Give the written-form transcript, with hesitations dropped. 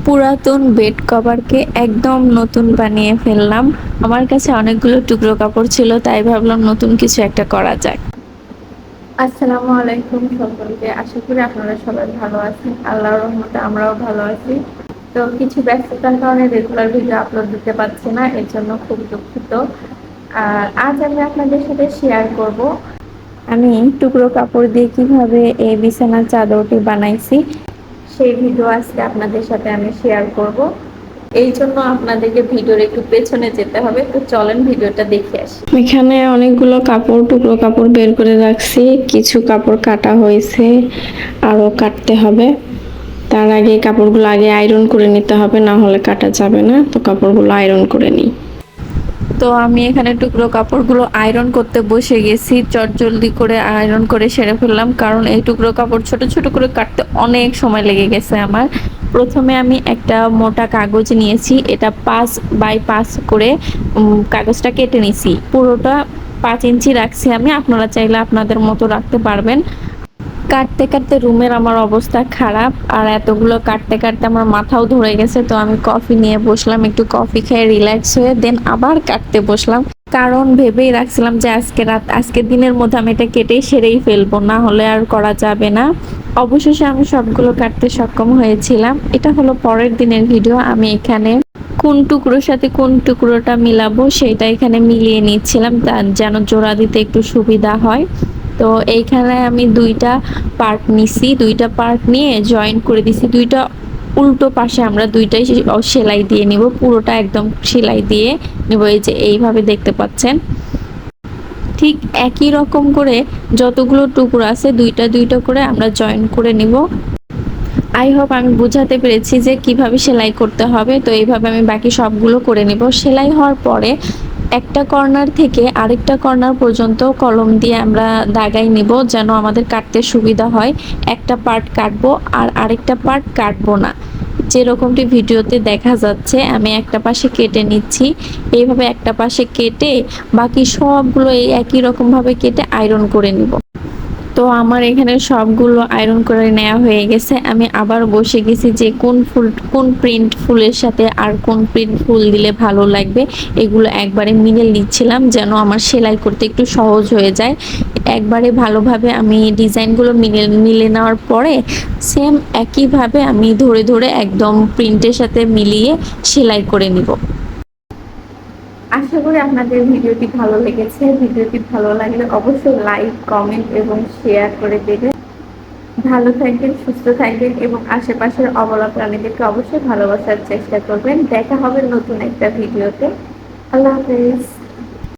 পুরাতন বেড কভারকে একদম নতুন বানিয়ে ফেললাম। আমার কাছে অনেকগুলো টুকরো কাপড় ছিল, তাই ভাবলাম নতুন কিছু একটা করা যাক। আসসালামু আলাইকুম সকলকে। আশা করি আপনারা সবাই ভালো আছেন। আল্লাহর রহমতে আমরাও ভালো আছি। তো কিছু ব্যস্ততার কারণে রেগুলার ভিডিও আপলোড দিতে পারছি না, এর জন্য খুব দুঃখিত। আজ আমি আপনাদের সাথে শেয়ার করব আমি টুকরো কাপড় দিয়ে কিভাবে এই বিছানার চাদরটি বানাইছি, সেই ভিডিও আজকে আপনাদের সাথে আমি শেয়ার করব। এই জন্য আপনাদেরকে ভিডিওর একটু পেছনে যেতে হবে। তো চলেন ভিডিওটা দেখে আসি। এখানে অনেকগুলো কাপড়, টুকরো কাপড় বের করে রাখছি। কিছু কাপড় কাটা হয়েছে, আরো কাটতে হবে। তার আগে কাপড়গুলো আগে আয়রন করে নিতে হবে, না হলে কাটা যাবে না। তো কাপড়গুলো আয়রন করে নিই। তো আমি এখানে টুকরো কাপড়গুলো আয়রন করতে বসে গেছি। চটজলদি করে আয়রন করে সেরে ফেললাম, কারণ এই টুকরো কাপড় ছোট ছোট করে কাটতে অনেক সময় লেগে গেছে আমার। প্রথমে আমি একটা মোটা কাগজ নিয়েছি, এটা 5x5 করে কাগজটা কেটে নিছি। পুরোটা 5 ইঞ্চি রাখছি আমি, আপনারা চাইলে আপনাদের মতো রাখতে পারবেন। কাটতে কাটতে রুমের আমার অবস্থা খারাপ, আর এতগুলো কাটতে কাটতে আমার মাথাও ধরে গেছে। তো আমি কফি নিয়ে বসলাম, একটু কফি খেয়ে রিল্যাক্স হয়ে দেন আবার কাটতে বসলাম। কারণ ভেবেই রাখছিলাম যে আজকের দিনের মধ্যে আমি এটা কেটেই সেরেই ফেলবো, না হলে আর করা যাবে না। অবশেষে আমি সবগুলো কাটতে সক্ষম হয়েছিলাম। এটা হলো পরের দিনের ভিডিও। আমি এখানে কোন টুকরোর সাথে কোন টুকরোটা মিলাবো সেটা এখানে মিলিয়ে নিচ্ছিলাম, যেন জোড়া দিতে একটু সুবিধা হয়। তো এইখানে আমি দুইটা পার্ট নিছি, দুইটা পার্ট নিয়ে জয়েন করে দিছি। দুইটা উল্টো পাশে আমরা দুইটাই সেলাই দিয়ে নিব, পুরোটা একদম সেলাই দিয়ে নিব। এই যে এইভাবে দেখতে পাচ্ছেন, ঠিক একই রকম করে যতগুলো টুকরো আছে দুইটা দুইটা করে আমরা জয়েন করে নিব। আই হোপ আমি বুঝাতে পেরেছি যে কিভাবে সেলাই করতে হবে। তো এইভাবে আমি বাকি সবগুলো করে নিব। সেলাই হওয়ার পরে একটা কর্নার থেকে আরেকটা কর্নার পর্যন্ত কলম দিয়ে আমরা দাগাই নিব, যেন আমাদের কাটতে সুবিধা হয়। একটা পার্ট কাটবো আর আরেকটা পার্ট কাটবো না, যেরকমটি ভিডিওতে দেখা যাচ্ছে। আমি একটা পাশে কেটে নিচ্ছি, এইভাবে একটা পাশে কেটে বাকি সবগুলো এই একই রকম ভাবে কেটে আয়রন করে নিব। তো আমার এখানে সবগুলো আয়রন করে নেওয়া হয়ে গেছে। আমি আবার বসে গেছি যে কোন প্রিন্ট ফুলের সাথে আর কোন প্রিন্ট ফুল দিলে ভালো লাগবে, এগুলো একবারে মিলে নিচ্ছিলাম, যেন আমার সেলাই করতে একটু সহজ হয়ে যায়। একবারে ভালোভাবে আমি ডিজাইনগুলো মিলে নেওয়ার পরে সেম একইভাবে আমি ধরে ধরে একদম প্রিন্টের সাথে মিলিয়ে সেলাই করে নিব। আশা করি আপনাদের ভিডিওটি ভালো লেগেছে। ভিডিওটি ভালো লাগলে অবশ্যই লাইক, কমেন্ট এবং শেয়ার করে দেবেন। ভালো থাকবেন, সুস্থ থাকবেন এবং আশেপাশের অবলা প্রাণীদেরকে অবশ্যই ভালোবাসার চেষ্টা করবেন। দেখা হবে নতুন একটা ভিডিওতে। আল্লাহ হাফেজ।